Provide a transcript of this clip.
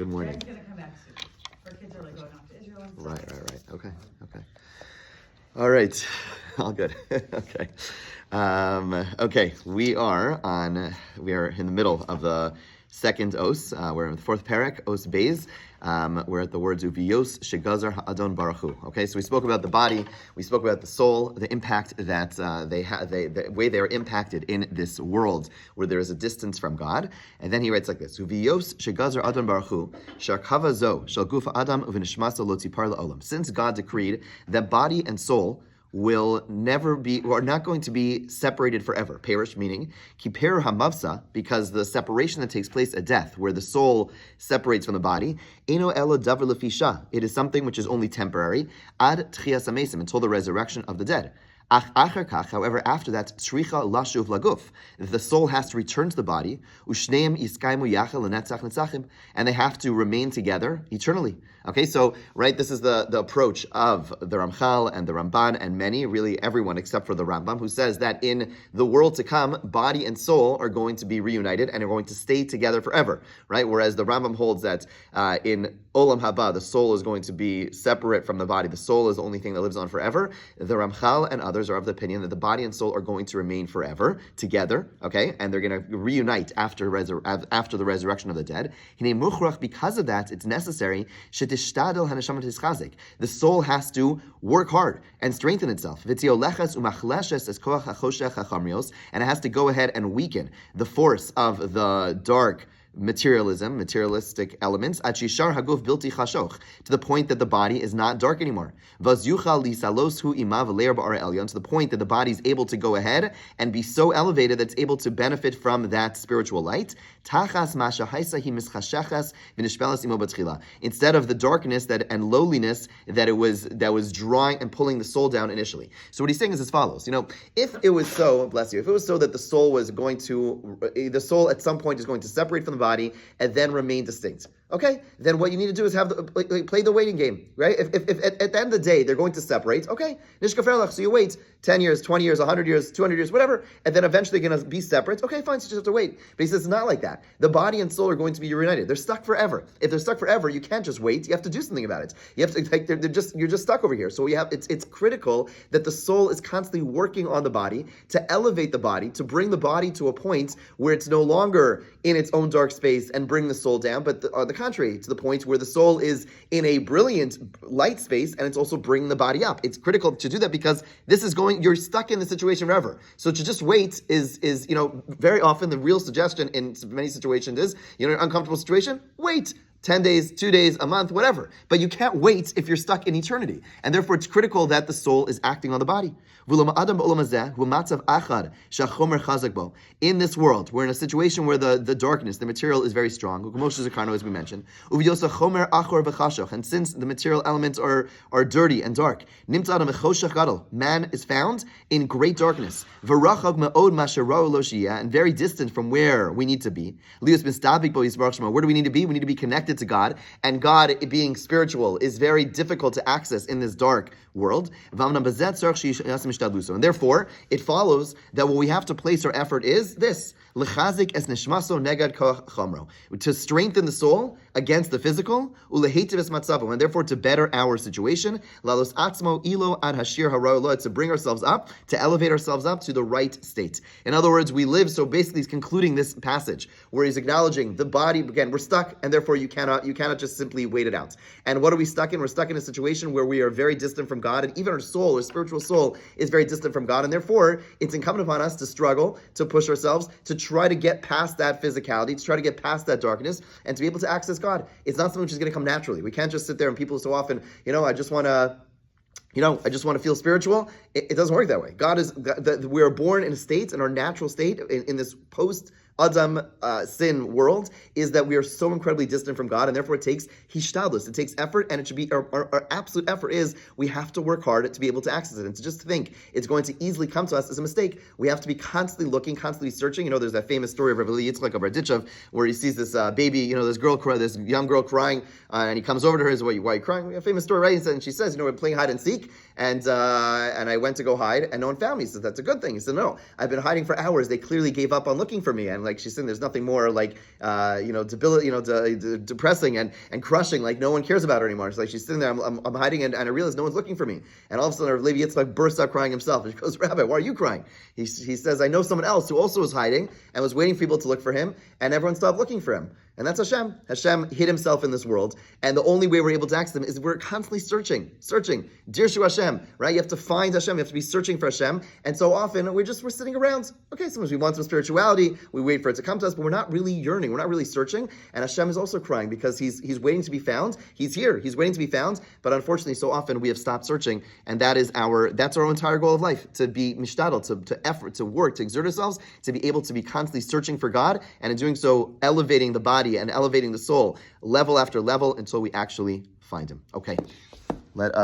Good morning. It's going to come back soon. Our kids are like going off to Israel. And Right. Okay. All right. All good. Okay. Okay. We are in the middle of the second os. We're in the fourth parak, os beis. We're at the words uviyos shegazar ha'adon baruch hu. Okay, so we spoke about the body, we spoke about the soul, the impact that the way they are impacted in this world where there is a distance from God. And then he writes like this: uviyos shegazar adon baruch hu sharkava zo shel gufa adam uvinishmasa lo tzipar la'olam. Since God decreed that body and soul will never be, or are not going to be separated forever. Perish, meaning, kiper hamavsa, because the separation that takes place at death, where the soul separates from the body, eno elo davar lefisha. It is something which is only temporary, ad tchias hamesim, until the resurrection of the dead. However, after that, tzricha lashuv laguf, the soul has to return to the body, ushneim iskaimu yachal lenetzach netzachim, and they have to remain together eternally. Okay, so, right, this is the approach of the Ramchal and the Ramban and many, really everyone except for the Rambam, who says that in the world to come, body and soul are going to be reunited and are going to stay together forever, right? Whereas the Rambam holds that in Olam Haba, the soul is going to be separate from the body. The soul is the only thing that lives on forever. The Ramchal and others are of the opinion that the body and soul are going to remain forever together, okay? And they're going to reunite after the resurrection of the dead. Because of that, it's necessary the soul has to work hard and strengthen itself. And it has to go ahead and weaken the force of the dark materialistic elements, to the point that the body is not dark anymore. To the point that the body is able to go ahead and be so elevated that it's able to benefit from that spiritual light. Instead of the darkness and lowliness that was drawing and pulling the soul down initially. So what he's saying is as follows. If it was so, bless you, if it was so that the soul at some point is going to separate from the body and then remain distinct. Okay, then what you need to do is play the waiting game, right? If at the end of the day they're going to separate, okay, so you wait 10 years, 20 years, 100 years, 200 years, whatever, and then eventually they're going to be separate. Okay, fine, so you just have to wait. But he says it's not like that. The body and soul are going to be reunited. They're stuck forever. If they're stuck forever, you can't just wait. You have to do something about it. You have to you're just stuck over here. So it's critical that the soul is constantly working on the body to elevate the body, to bring the body to a point where it's no longer in its own dark space and bring the soul down, but the contrary, to the point where the soul is in a brilliant light space and it's also bringing the body up. It's critical to do that because you're stuck in the situation forever. So to just wait is very often the real suggestion in many situations is, in an uncomfortable situation, wait. 10 days, 2 days, a month, whatever. But you can't wait if you're stuck in eternity. And therefore, it's critical that the soul is acting on the body. In this world, we're in a situation where the darkness, the material is very strong, as we mentioned. And since the material elements are dirty and dark, man is found in great darkness, and very distant from where we need to be. Where do we need to be? We need to be connected to God, and God, being spiritual, is very difficult to access in this dark world. And therefore, it follows that what we have to place our effort is this: to strengthen the soul against the physical, and therefore to better our situation, to bring ourselves up, to elevate ourselves up to the right state. In other words, we live, so basically he's concluding this passage where he's acknowledging the body, again, we're stuck, and therefore you cannot just simply wait it out. And what are we stuck in? We're stuck in a situation where we are very distant from God, and even our soul, our spiritual soul, is very distant from God, and therefore it's incumbent upon us to struggle, to push ourselves, to try to get past that physicality, to try to get past that darkness, and to be able to access God. It's not something which is going to come naturally. We can't just sit there and people so often, I just want to feel spiritual. It doesn't work that way. We are born in a state, in our natural state, in this post-Adam sin world, is that we are so incredibly distant from God, and therefore it takes hishtadlus, it takes effort, and it should be, our absolute effort is, we have to work hard to be able to access it, and to just think it's going to easily come to us is a mistake. We have to be constantly looking, constantly searching. There's that famous story of Rav Yitzchak of Raditchev, where he sees this baby, this young girl crying, and he comes over to her and says, why are you crying? A famous story, right? And she says, we're playing hide and seek, and I went to go hide, and no one found me. He says, that's a good thing. He said, no, I've been hiding for hours. They clearly gave up on looking for me, and like she's saying there's nothing more like depressing and crushing, like no one cares about her anymore. She's like, she's sitting there, I'm hiding, and I realize no one's looking for me. And all of a sudden, Levi Yitzchak bursts out crying himself. And she goes, Rabbi, why are you crying? He says, I know someone else who also was hiding and was waiting for people to look for him, and everyone stopped looking for him. And that's Hashem. Hashem hid himself in this world, and the only way we're able to access him is we're constantly searching. Dirshu Hashem, right? You have to find Hashem. You have to be searching for Hashem. And so often we're sitting around. Okay, sometimes we want some spirituality. We wait for it to come to us, but we're not really yearning. We're not really searching. And Hashem is also crying because he's waiting to be found. He's here. He's waiting to be found. But unfortunately, so often we have stopped searching, and that's our entire goal of life: to be mishtadel, to effort, to work, to exert ourselves, to be able to be constantly searching for God, and in doing so, elevating the body and elevating the soul level after level until we actually find him. Okay, let us